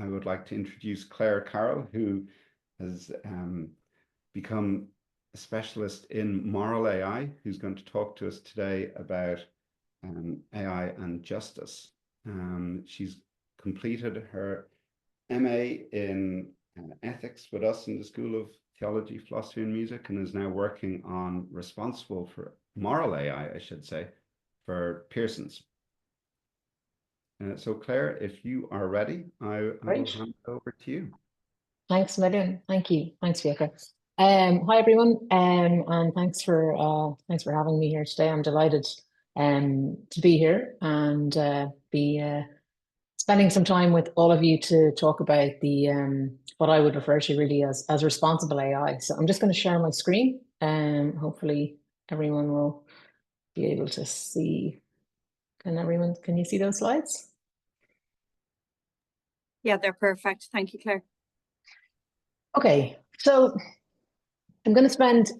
I would like to introduce Claire Carroll, who has become a specialist in moral AI, who's going to talk to us today about AI and justice. She's completed her MA in ethics with us in the School of Theology, Philosophy and Music, and is now working on responsible for moral AI, I should say, for Pearson's. So Claire, if you are ready, I will hand it over to you. Thanks, Megan. Thank you. Thanks, Fiona. Hi everyone, and thanks for having me here today. I'm delighted to be here and be spending some time with all of you to talk about the what I would refer to really as responsible AI. So I'm just going to share my screen, and hopefully everyone will be able to see. Can you see those slides? Yeah, they're perfect. Thank you, Claire. Okay, so I'm going to spend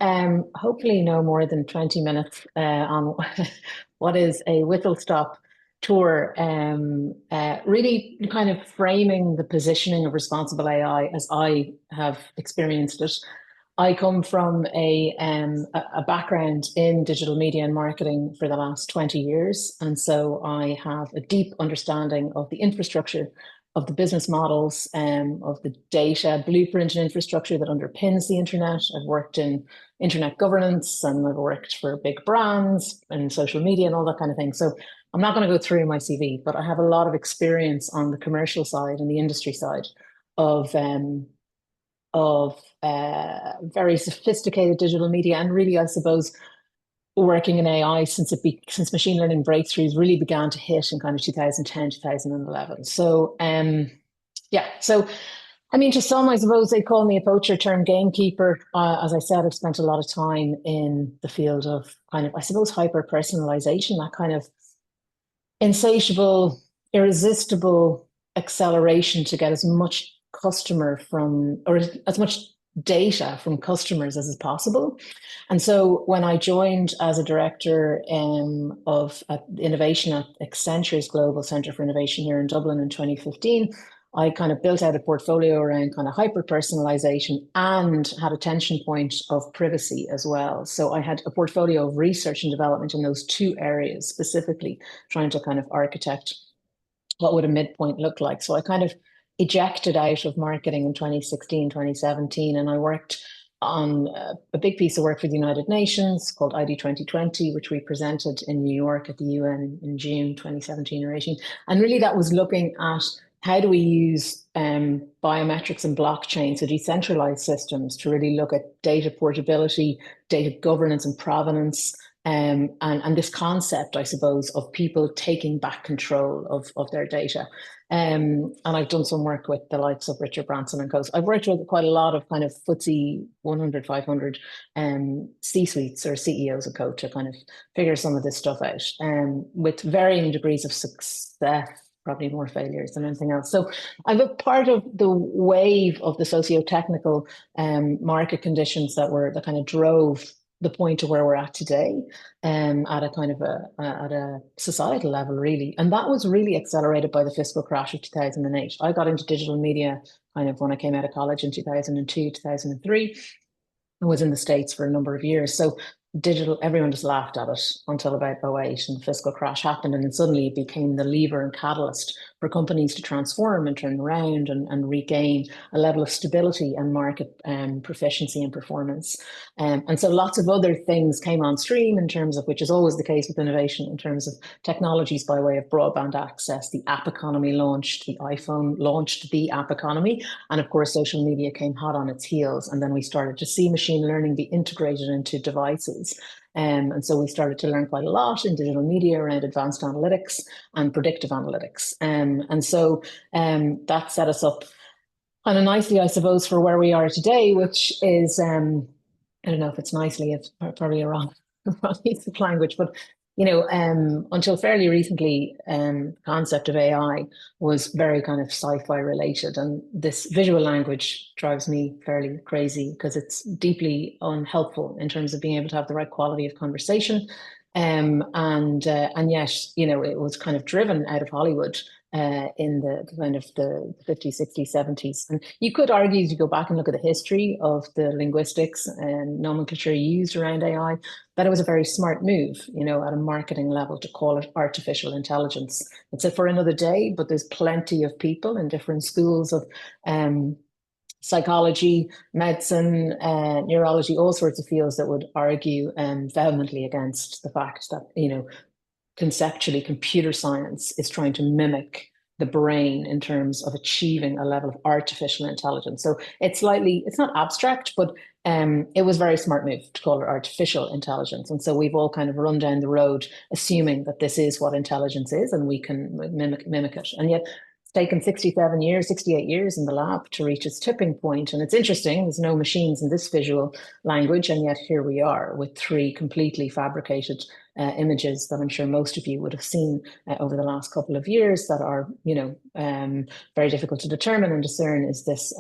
hopefully no more than 20 minutes on what is a whistle-stop tour, really kind of framing the positioning of responsible AI as I have experienced it. I come from a background in digital media and marketing for the last 20 years. And so I have a deep understanding of the infrastructure, of the business models, of the data blueprint and infrastructure that underpins the internet. I've worked in internet governance and I've worked for big brands and social media and all that kind of thing. So I'm not going to go through my CV, but I have a lot of experience on the commercial side and the industry side of very sophisticated digital media, and really, I suppose, working in AI since machine learning breakthroughs really began to hit in kind of 2010, 2011. So yeah, so I mean, to some, I suppose they call me a poacher turned gamekeeper. As I said, I've spent a lot of time in the field of kind of, I suppose, hyper personalization, that kind of insatiable, irresistible acceleration to get as much customer from, or as much data from customers as is possible. And so when I joined as a director of innovation at Accenture's Global Centre for Innovation here in Dublin in 2015, I kind of built out a portfolio around kind of hyper personalization and had a tension point of privacy as well. So I had a portfolio of research and development in those two areas, specifically trying to kind of architect what would a midpoint look like. So I kind of ejected out of marketing in 2016, 2017, and I worked on a big piece of work for the United Nations called ID 2020, which we presented in New York at the UN in June 2017 or 18. And really that was looking at how do we use biometrics and blockchain, so decentralized systems, to really look at data portability, data governance and provenance, and this concept, I suppose, of people taking back control of their data. And I've done some work with the likes of Richard Branson and co. I've worked with quite a lot of kind of FTSE 100, 500 C-suites or CEOs of co to kind of figure some of this stuff out, with varying degrees of success, probably more failures than anything else. So I'm a part of the wave of the socio-technical market conditions that kind of drove the point to where we're at today, at a kind of at a societal level, really. And that was really accelerated by the fiscal crash of 2008. I got into digital media kind of when I came out of college in 2002, 2003. I was in the States for a number of years. So digital, everyone just laughed at it until about 2008, and the fiscal crash happened, and then suddenly it became the lever and catalyst for companies to transform and turn around and regain a level of stability and market proficiency and performance. And so lots of other things came on stream in terms of, which is always the case with innovation, in terms of technologies by way of broadband access. The app economy launched, the iPhone launched the app economy, and of course social media came hot on its heels, and then we started to see machine learning be integrated into devices. And so we started to learn quite a lot in digital media around advanced analytics and predictive analytics. And so that set us up kind of nicely, I suppose, for where we are today, which is, I don't know if it's nicely, it's probably a wrong use of language, but you know, until fairly recently, the concept of AI was very kind of sci-fi related, and this visual language drives me fairly crazy because it's deeply unhelpful in terms of being able to have the right quality of conversation. And yet, you know, it was kind of driven out of Hollywood in the kind of the 50s, 60s, 70s. And you could argue, if you go back and look at the history of the linguistics and nomenclature used around AI, that it was a very smart move, at a marketing level, to call it artificial intelligence. It's for another day, but there's plenty of people in different schools of psychology, medicine, neurology, all sorts of fields that would argue vehemently against the fact that, conceptually, computer science is trying to mimic the brain in terms of achieving a level of artificial intelligence. So it's not abstract, but it was a very smart move to call it artificial intelligence. And so we've all kind of run down the road assuming that this is what intelligence is and we can mimic it. And yet it's taken 67 years, 68 years in the lab to reach its tipping point. And it's interesting, there's no machines in this visual language, and yet here we are with 3 completely fabricated images that I'm sure most of you would have seen over the last couple of years that are, very difficult to determine and discern, is this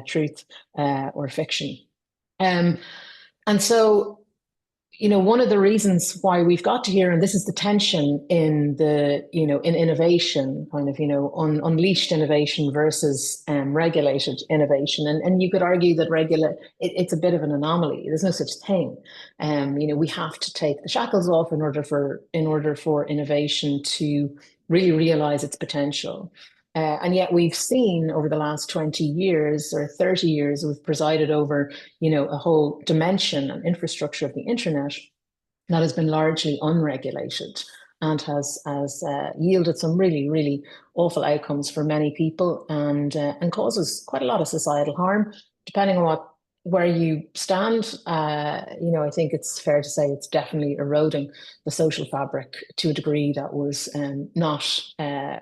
truth or fiction. And so, one of the reasons why we've got to here, and this is the tension in in innovation, kind of, unleashed innovation versus regulated innovation. And you could argue that it's a bit of an anomaly. There's no such thing. We have to take the shackles off in order for innovation to really realize its potential. And yet we've seen over the last 20 years or 30 years, we've presided over, a whole dimension and infrastructure of the internet that has been largely unregulated and has yielded some really, really awful outcomes for many people and causes quite a lot of societal harm, depending on where you stand. I think it's fair to say it's definitely eroding the social fabric to a degree that was not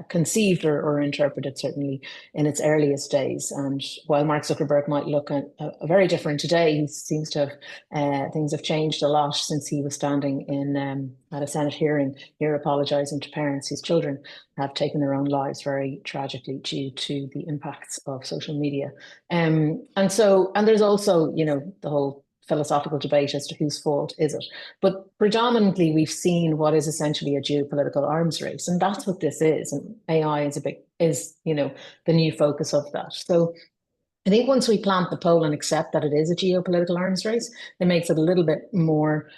conceived or interpreted, certainly in its earliest days. And while Mark Zuckerberg might look at a very different today, he seems to have things have changed a lot since he was standing in at a Senate hearing here apologizing to parents whose children have taken their own lives very tragically due to the impacts of social media. And there's also, the whole philosophical debate as to whose fault is it. But predominantly, we've seen what is essentially a geopolitical arms race, and that's what this is. And AI is the new focus of that. So I think once we plant the pole and accept that it is a geopolitical arms race, it makes it a little bit more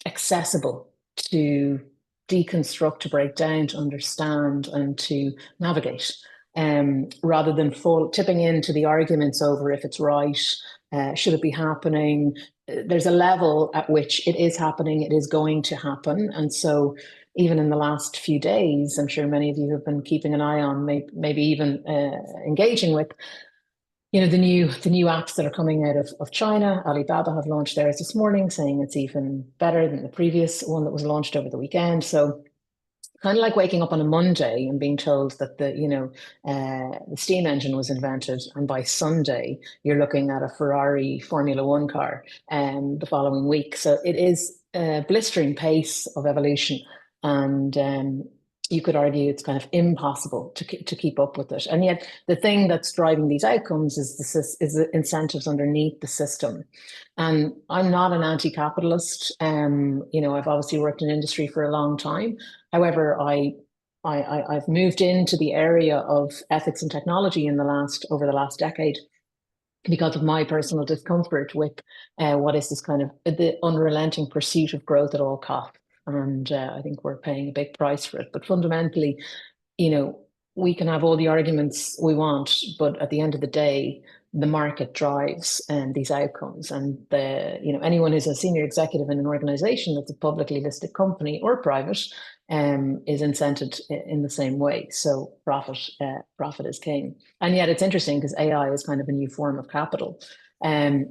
accessible to deconstruct, to break down, to understand, and to navigate, rather than tipping into the arguments over if it's right, should it be happening. There's a level at which it is happening, it is going to happen. And so even in the last few days, I'm sure many of you have been keeping an eye on, maybe even engaging with, the new apps that are coming out of China. Alibaba have launched theirs this morning, saying it's even better than the previous one that was launched over the weekend. So kind of like waking up on a Monday and being told that the steam engine was invented, and by Sunday you're looking at a Ferrari Formula One car the following week. So it is a blistering pace of evolution, and you could argue it's kind of impossible to keep up with it. And yet the thing that's driving these outcomes is the incentives underneath the system. And I'm not an anti-capitalist. I've obviously worked in industry for a long time. However, I've moved into the area of ethics and technology over the last decade because of my personal discomfort with what is this kind of the unrelenting pursuit of growth at all costs. And I think we're paying a big price for it. But fundamentally, we can have all the arguments we want, but at the end of the day, the market drives these outcomes. And anyone who's a senior executive in an organization that's a publicly listed company or private is incented in the same way. So profit is king. And yet it's interesting because AI is kind of a new form of capital. And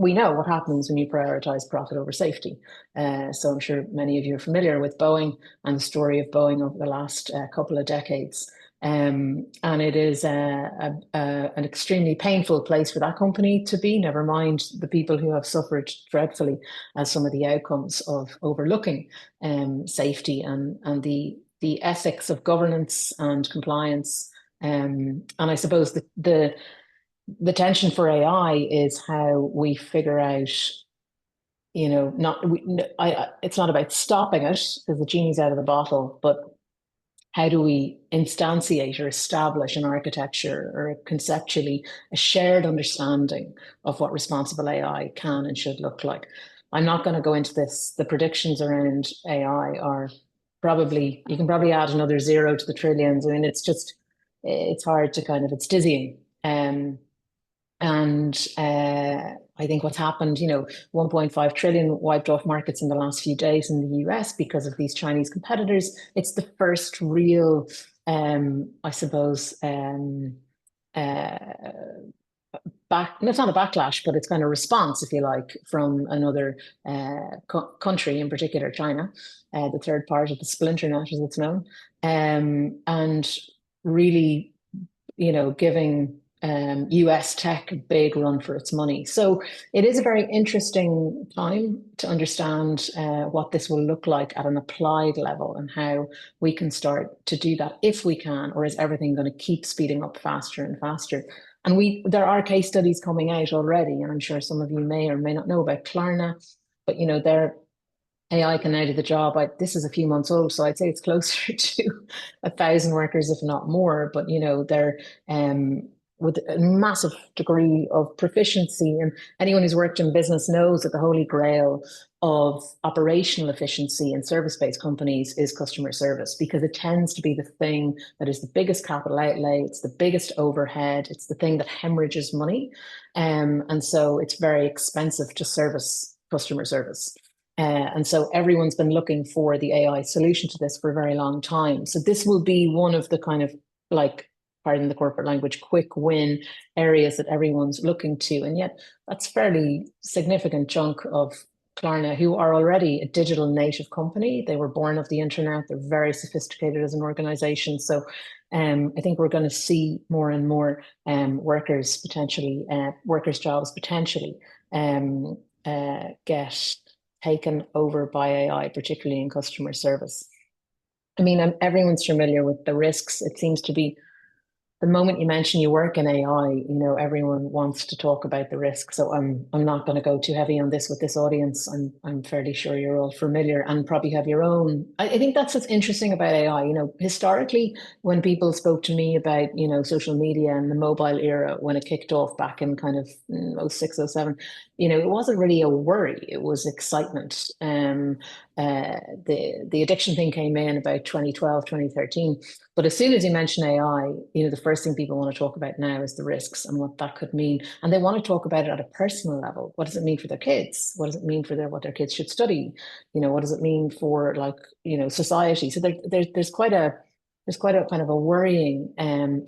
we know what happens when you prioritize profit over safety. So I'm sure many of you are familiar with Boeing and the story of Boeing over the last couple of decades. And it is an extremely painful place for that company to be, never mind the people who have suffered dreadfully as some of the outcomes of overlooking safety and the ethics of governance and compliance. And I suppose the tension for AI is how we figure out, it's not about stopping it because the genie's out of the bottle, but how do we instantiate or establish an architecture or conceptually a shared understanding of what responsible AI can and should look like? I'm not going to go into this. The predictions around AI are probably, you can probably add another zero to the trillions. I mean, it's hard to it's dizzying. I think what's happened, 1.5 trillion wiped off markets in the last few days in the US because of these Chinese competitors. It's the first real, I suppose, it's not a backlash, but it's kind of response, if you like, from another country, in particular China, the third part of the splinter net, as it's known, and really, giving US tech a big run for its money. So it is a very interesting time to understand what this will look like at an applied level and how we can start to do that if we can, or is everything going to keep speeding up faster and faster? And there are case studies coming out already, and I'm sure some of you may or may not know about Klarna, but their AI can now do the job. This is a few months old, so I'd say it's closer to 1,000 workers, if not more. But they're with a massive degree of proficiency, and anyone who's worked in business knows that the holy grail of operational efficiency in service-based companies is customer service, because it tends to be the thing that is the biggest capital outlay, it's the biggest overhead, it's the thing that hemorrhages money, and so it's very expensive to service customer service. And so everyone's been looking for the AI solution to this for a very long time. So this will be one of the pardon the corporate language, quick win areas that everyone's looking to. And yet that's fairly significant chunk of Klarna, who are already a digital native company. They were born of the internet. They're very sophisticated as an organization. So I think we're going to see more and more workers jobs potentially get taken over by AI, particularly in customer service. I mean, everyone's familiar with the risks. It seems to be the moment you mention you work in AI, everyone wants to talk about the risk. So I'm not going to go too heavy on this with this audience. I'm fairly sure you're all familiar and probably have your own. I think that's what's interesting about AI. Historically, when people spoke to me about, social media and the mobile era, when it kicked off back in kind of 06, 07, it wasn't really a worry. It was excitement. The addiction thing came in about 2012, 2013. But as soon as you mention AI, the first thing people want to talk about now is the risks and what that could mean. And they want to talk about it at a personal level. What does it mean for their kids? What does it mean for what their kids should study? What does it mean for society? So there's quite a kind of a worrying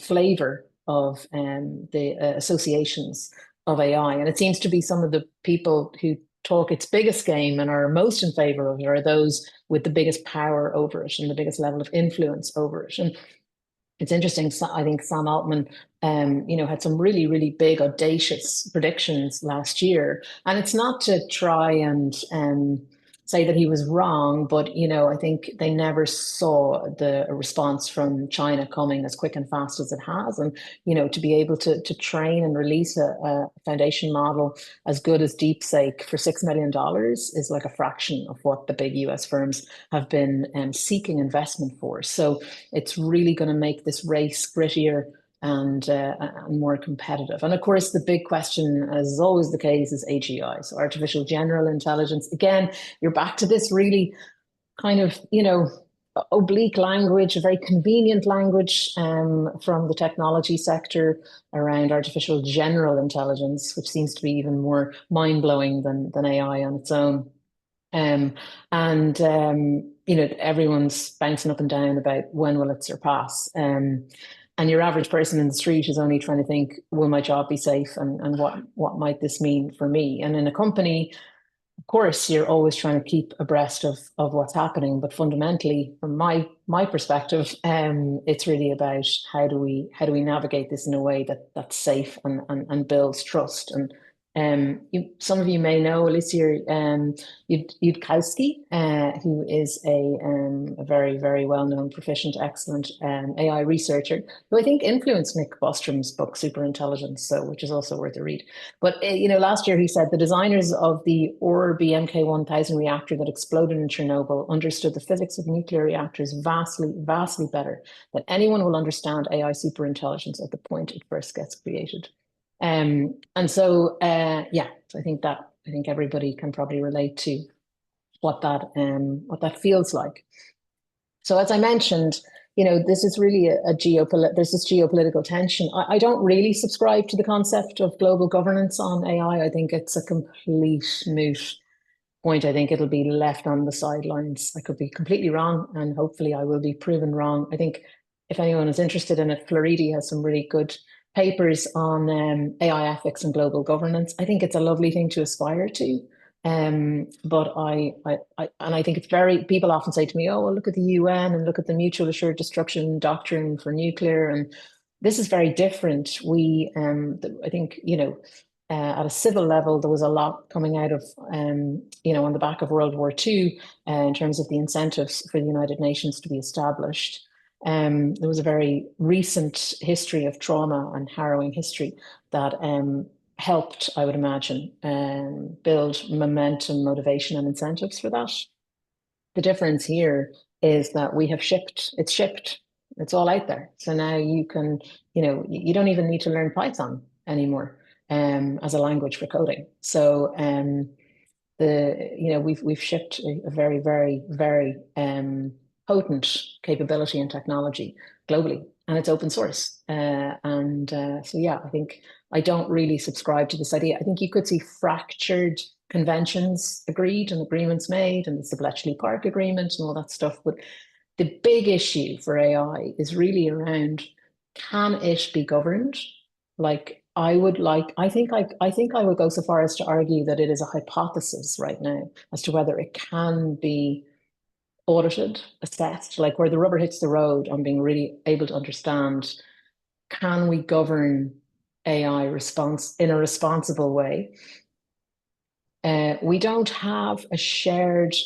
flavor of the associations of AI. And it seems to be some of the people who talk its biggest game and are most in favor of it are those with the biggest power over it and the biggest level of influence over it. And it's interesting. I think Sam Altman, had some really, really big, audacious predictions last year. And it's not to try and say that he was wrong, but I think they never saw the response from China coming as quick and fast as it has, and to be able to train and release a foundation model as good as DeepSeek for $6 million is like a fraction of what the big US firms have been seeking investment for. So it's really going to make this race grittier and more competitive. And of course, the big question, as is always the case, is AGI, so artificial general intelligence. Again, you're back to this really kind of, oblique language, a very convenient language from the technology sector around artificial general intelligence, which seems to be even more mind-blowing than AI on its own. Everyone's bouncing up and down about when will it surpass. And your average person in the street is only trying to think, will my job be safe? And what might this mean for me? And in a company, of course, you're always trying to keep abreast of what's happening. But fundamentally, from my perspective, it's really about how do we navigate this in a way that's safe and builds trust. And Some of you may know Alicia Yudkowsky, who is a very, very well-known, proficient, excellent AI researcher, who I think influenced Nick Bostrom's book Superintelligence, so which is also worth a read. But last year he said the designers of the Orb MK1000 reactor that exploded in Chernobyl understood the physics of nuclear reactors vastly, vastly better than anyone will understand AI superintelligence at the point it first gets created. And so, yeah, so I think everybody can probably relate to what that feels like. So as I mentioned, this is really there's this geopolitical tension. I don't really subscribe to the concept of global governance on AI. I think it's a complete moot point. I think it'll be left on the sidelines. I could be completely wrong, and hopefully I will be proven wrong. I think if anyone is interested in it, Floridi has some really good papers on AI ethics and global governance. I think it's a lovely thing to aspire to. But I think it's people often say to me, oh, well, look at the UN and look at the mutual assured destruction doctrine for nuclear. And this is very different. I think, at a civil level, there was a lot coming out of, on the back of World War II in terms of the incentives for the United Nations to be established. There was a very recent history of trauma and harrowing history that helped, I would imagine, build momentum, motivation, and incentives for that. The difference here is that it's shipped, it's all out there. So now you can, you don't even need to learn Python anymore as a language for coding. So we've shipped a very, very, very potent capability and technology globally, and it's open source. So yeah, I think I don't really subscribe to this idea. I think you could see fractured conventions agreed and agreements made, and it's the Bletchley Park Agreement and all that stuff. But the big issue for AI is really around, can it be governed? I think I would go so far as to argue that it is a hypothesis right now as to whether it can be audited, assessed, like where the rubber hits the road on being really able to understand, can we govern AI in a responsible way? We don't have a shared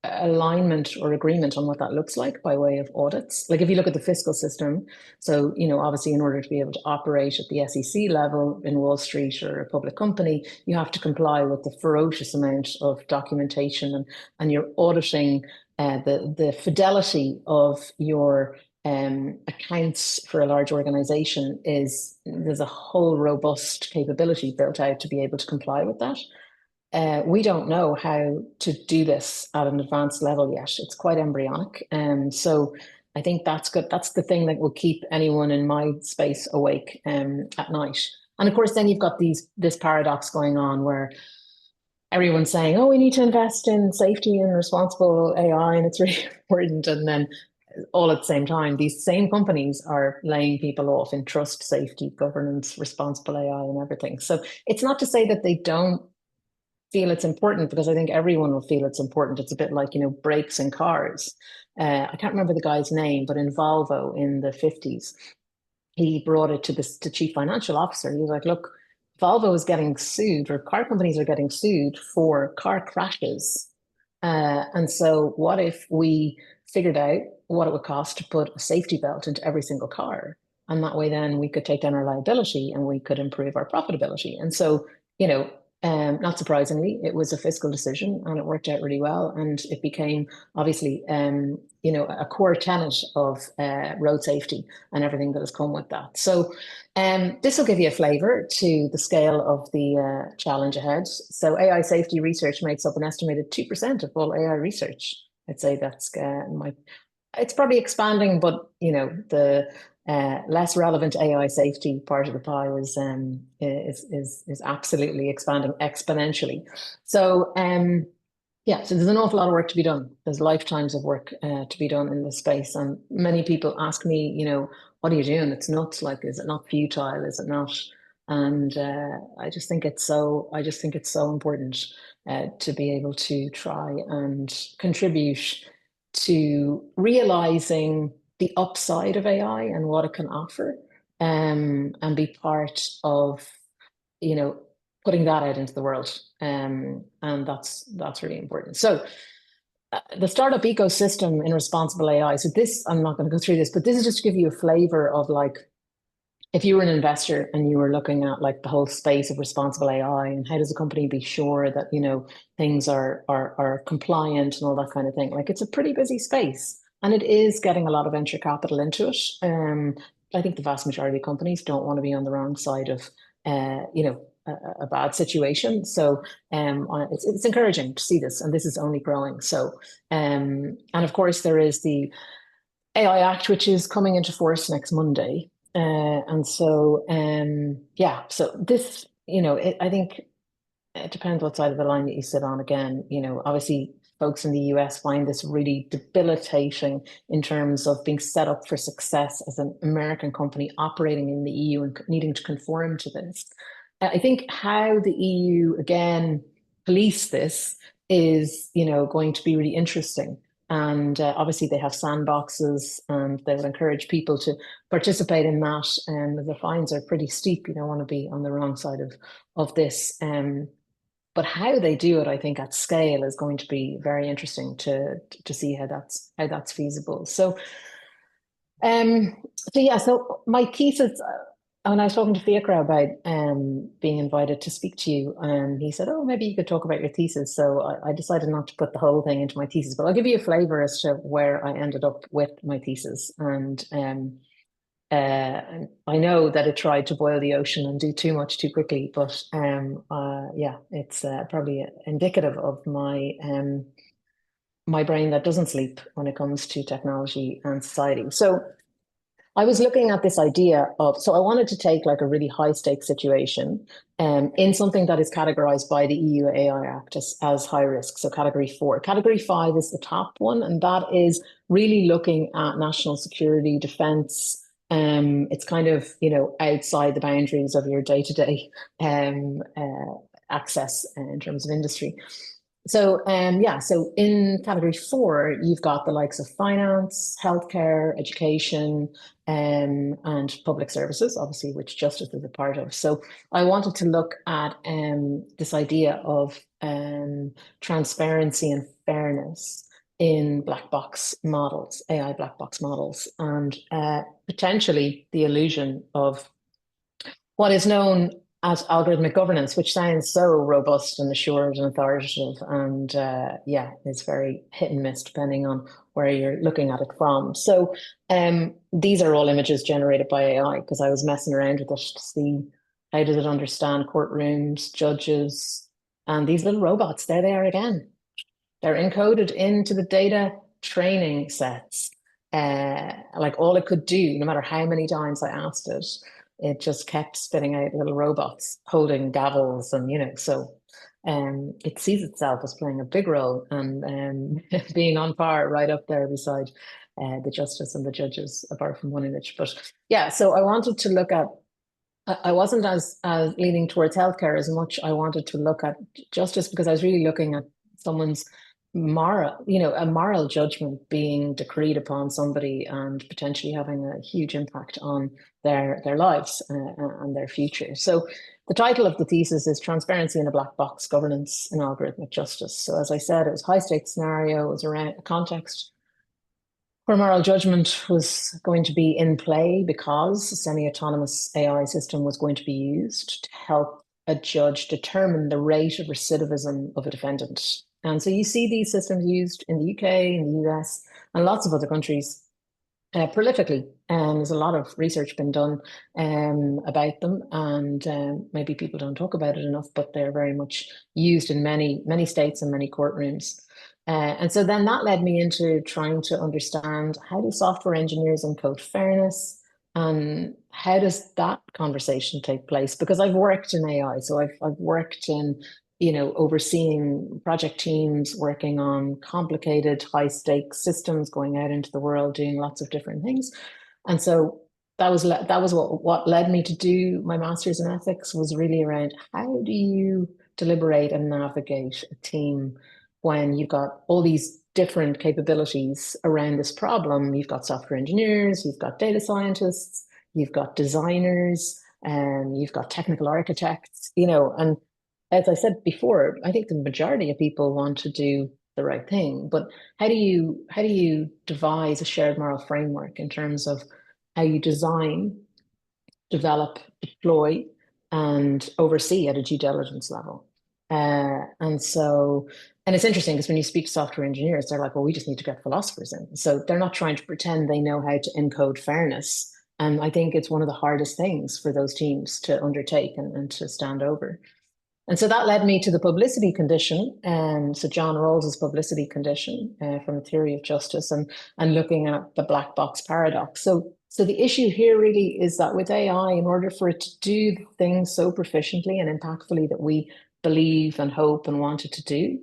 alignment or agreement on what that looks like by way of audits. Like if you look at the fiscal system, so, obviously in order to be able to operate at the SEC level in Wall Street or a public company, you have to comply with the ferocious amount of documentation and you're auditing the fidelity of your accounts for a large organization. There's a whole robust capability built out to be able to comply with that. We don't know how to do this at an advanced level yet. It's quite embryonic. So I think that's good. That's the thing that will keep anyone in my space awake at night. And of course, then you've got this paradox going on where everyone's saying, oh, we need to invest in safety and responsible AI, and it's really important. And then all at the same time, these same companies are laying people off in trust, safety, governance, responsible AI, and everything. So it's not to say that they don't feel it's important, because I think everyone will feel it's important. It's a bit like, brakes in cars. I can't remember the guy's name, but in Volvo in the 50s, he brought it to the chief financial officer. He was like, look, Volvo is getting sued, or car companies are getting sued for car crashes. And so what if we figured out what it would cost to put a safety belt into every single car? And that way then we could take down our liability and we could improve our profitability. And so, not surprisingly, it was a fiscal decision and it worked out really well. And it became obviously, a core tenet of road safety and everything that has come with that. So this will give you a flavor to the scale of the challenge ahead. So AI safety research makes up an estimated 2% of all AI research. I'd say that's it's probably expanding, but the less relevant AI safety part of the pie is absolutely expanding exponentially. So so there's an awful lot of work to be done. There's lifetimes of work to be done in this space, and many people ask me, what are you doing? It's nuts. Like, is it not futile? Is it not? And I just think it's so important to be able to try and contribute to realizing the upside of AI and what it can offer, and be part of, putting that out into the world. And that's really important. So the startup ecosystem in responsible AI. So this, I'm not going to go through this, but this is just to give you a flavor of like, if you were an investor and you were looking at like the whole space of responsible AI and how does a company be sure that, you know, things are compliant and all that kind of thing. Like it's a pretty busy space and it is getting a lot of venture capital into it. I think the vast majority of companies don't want to be on the wrong side of, you know, a bad situation. So it's encouraging to see this, and this is only growing. So and of course there is the AI Act, which is coming into force next Monday. And so, yeah, so this, you know, I think it depends what side of the line that you sit on again. You know, obviously, folks in the US find this really debilitating in terms of being set up for success as an American company operating in the EU and needing to conform to this. I think how the EU, again, police this is, you know, going to be really interesting. And obviously they have sandboxes and they will encourage people to participate in that. And the fines are pretty steep. You don't want to be on the wrong side of this. But how they do it, I think, at scale is going to be very interesting to see how that's feasible. So, so my thesis, when I was talking to Fiacre about being invited to speak to you, and he said, "Oh, maybe you could talk about your thesis." So I decided not to put the whole thing into my thesis, but I'll give you a flavor as to where I ended up with my thesis. And I know that it tried to boil the ocean and do too much too quickly, but yeah, it's probably indicative of my brain that doesn't sleep when it comes to technology and society. So I was looking at this idea of, so I wanted to take like a really high stakes situation in something that is categorized by the EU AI Act as high risk. So category 4. Category 5 is the top one, and that is really looking at national security, defense. It's kind of, you know, outside the boundaries of your day-to-day access in terms of industry. So so in category 4, you've got the likes of finance, healthcare, education, and public services, obviously, which justice is a part of. So I wanted to look at this idea of transparency and fairness in black box models, AI black box models, and potentially the illusion of what is known as algorithmic governance, which sounds so robust and assured and authoritative, and yeah, it's very hit and miss depending on where you're looking at it from. So these are all images generated by AI because I was messing around with it to see how does it understand courtrooms, judges, and these little robots, there they are again. They're encoded into the data training sets. Like all it could do, no matter how many times I asked it, it just kept spitting out little robots holding gavels, and you know, so it sees itself as playing a big role and being on par right up there beside the justice and the judges, apart from one image. But yeah, so I wanted to look at. I wasn't as leaning towards healthcare as much. I wanted to look at justice because I was really looking at someone's moral, you know, a moral judgment being decreed upon somebody and potentially having a huge impact on their lives and their future. So the title of the thesis is Transparency in a Black Box, Governance in Algorithmic Justice. So as I said, it was a high stakes scenario. It was around a context where moral judgment was going to be in play because a semi-autonomous AI system was going to be used to help a judge determine the rate of recidivism of a defendant. And so you see these systems used in the UK, in the US, and lots of other countries prolifically. There's a lot of research been done about them, and maybe people don't talk about it enough, but they're very much used in many states and many courtrooms. And so then that led me into trying to understand how do software engineers encode fairness, and how does that conversation take place? Because I've worked in AI, so I've worked in, you know, overseeing project teams working on complicated, high stakes systems, going out into the world, doing lots of different things. And so that was what led me to do my master's in ethics, was really around how do you deliberate and navigate a team when you've got all these different capabilities around this problem. You've got software engineers, you've got data scientists, you've got designers, and you've got technical architects, you know, and as I said before, I think the majority of people want to do the right thing, but how do you devise a shared moral framework in terms of how you design, develop, deploy, and oversee at a due diligence level? And so, and it's interesting because when you speak to software engineers, they're like, well, we just need to get philosophers in. So they're not trying to pretend they know how to encode fairness. And I think it's one of the hardest things for those teams to undertake and to stand over. And so that led me to the publicity condition. And so John Rawls's publicity condition from a theory of justice and looking at the black box paradox. So the issue here really is that with AI, in order for it to do things so proficiently and impactfully that we believe and hope and want it to do,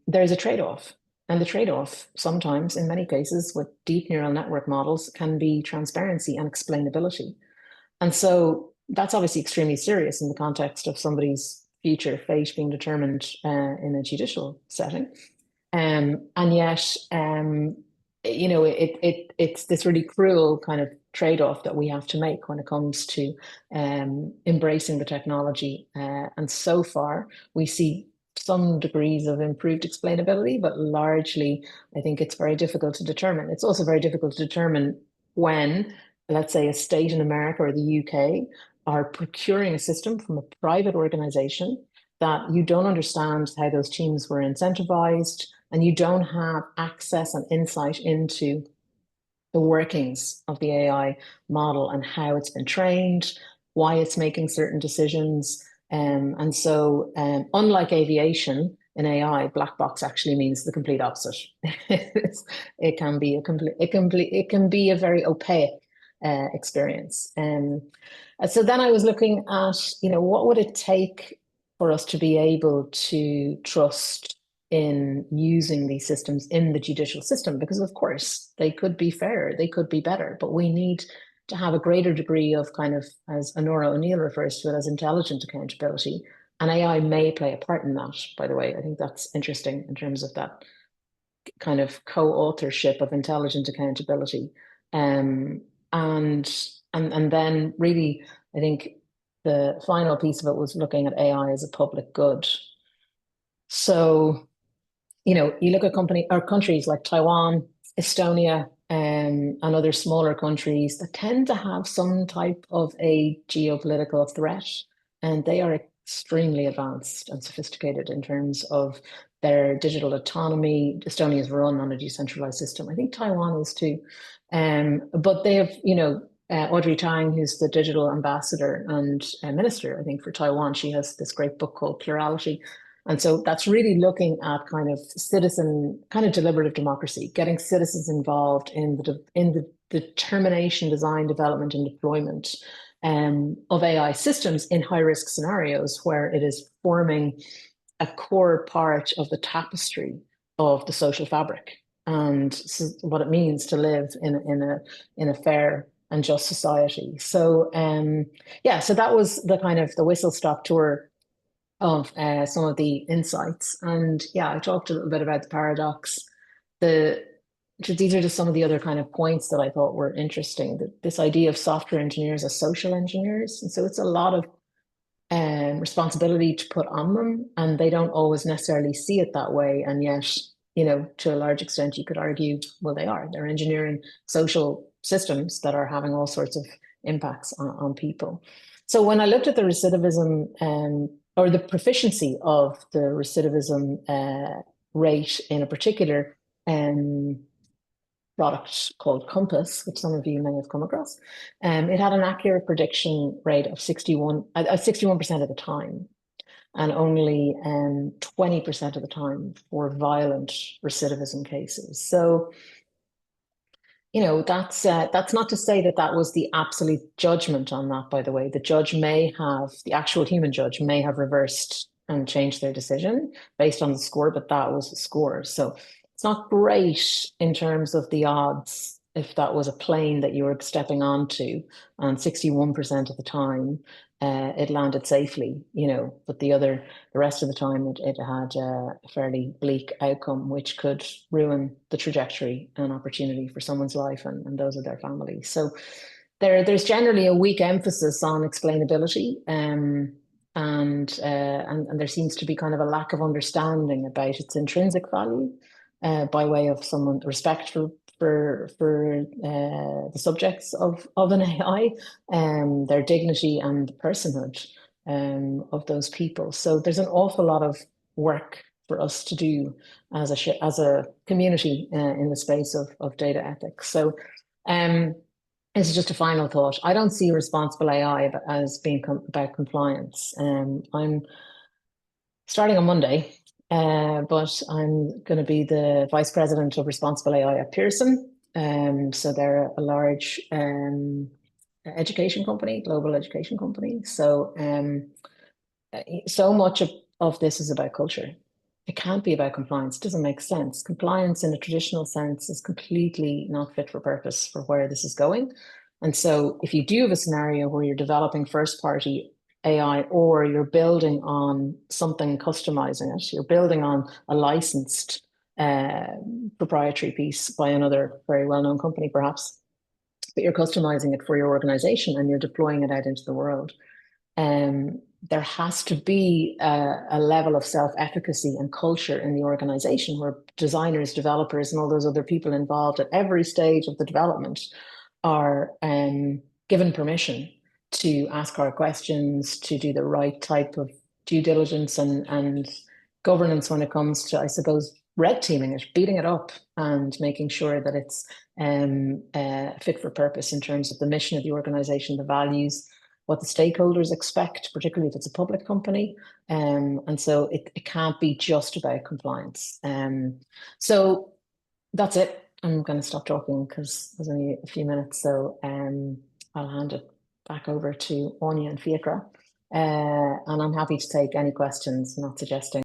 there's a trade-off. And the trade-off sometimes, in many cases, with deep neural network models can be transparency and explainability. And so that's obviously extremely serious in the context of somebody's future fate being determined in a judicial setting. And yet, it's this really cruel kind of trade-off that we have to make when it comes to embracing the technology. And so far, we see some degrees of improved explainability, but largely, I think it's very difficult to determine. It's also very difficult to determine when, let's say, a state in America or the UK are procuring a system from a private organization that you don't understand how those teams were incentivized, and you don't have access and insight into the workings of the AI model and how it's been trained, why it's making certain decisions. And so, unlike aviation, in AI, black box actually means the complete opposite. It can be a very opaque experience. So then I was looking at, what would it take for us to be able to trust in using these systems in the judicial system? Because of course they could be fairer, they could be better, but we need to have a greater degree of kind of, as Honora O'Neill refers to it, as intelligent accountability. And AI may play a part in that, by the way. I think that's interesting in terms of that kind of co-authorship of intelligent accountability. And then really, I think the final piece of it was looking at AI as a public good. So, you look at countries like Taiwan, Estonia, and other smaller countries that tend to have some type of a geopolitical threat, and they are extremely advanced and sophisticated in terms of their digital autonomy. Estonia is run on a decentralized system. I think Taiwan is too. But they have, Audrey Tang, who's the digital ambassador and minister, I think, for Taiwan. She has this great book called Plurality. And so that's really looking at kind of deliberative democracy, getting citizens involved in the determination, design, development, and deployment of AI systems in high-risk scenarios where it is forming a core part of the tapestry of the social fabric and what it means to live in a fair and just society. So so that was the kind of the whistle-stop tour of some of the insights. And I talked a little bit about the paradox. These are just some of the other kind of points that I thought were interesting. This idea of software engineers as social engineers. And so it's a lot of responsibility to put on them, and they don't always necessarily see it that way. And yet, to a large extent, you could argue, well, they're engineering social systems that are having all sorts of impacts on people. So when I looked at the recidivism or the proficiency of the recidivism rate in a particular product called Compass, which some of you may have come across, it had an accurate prediction rate of 61% of the time, and only 20% of the time for violent recidivism cases. So, that's not to say that was the absolute judgment on that, by the way. The actual human judge may have reversed and changed their decision based on the score, but that was the score. So it's not great in terms of the odds if that was a plane that you were stepping onto, and 61% of the time it landed safely, but the rest of the time it had a fairly bleak outcome, which could ruin the trajectory and opportunity for someone's life and those of their family. So there's generally a weak emphasis on explainability. and there seems to be kind of a lack of understanding about its intrinsic value by way of someone respect for the subjects of an AI, their dignity and the personhood of those people. So there's an awful lot of work for us to do as a community in the space of data ethics. So this is just a final thought. I don't see responsible AI as being about compliance. I'm starting on Monday, but I'm going to be the Vice President of Responsible AI at Pearson. So they're a large education company, global education company. So so much of this is about culture. It can't be about compliance. It doesn't make sense. Compliance in a traditional sense is completely not fit for purpose for where this is going. And so if you do have a scenario where you're developing first-party AI or you're building on something, customizing it, you're building on a licensed proprietary piece by another very well-known company perhaps, but you're customizing it for your organization and you're deploying it out into the world. There has to be a level of self-efficacy and culture in the organization where designers, developers, and all those other people involved at every stage of the development are given permission to ask hard questions, to do the right type of due diligence and governance when it comes to, I suppose, red teaming it, beating it up, and making sure that it's fit for purpose in terms of the mission of the organization, the values, what the stakeholders expect, particularly if it's a public company. And so it can't be just about compliance. So that's it. I'm going to stop talking because there's only a few minutes. So I'll hand it back over to Anya and Fiacra. And I'm happy to take any questions, not suggesting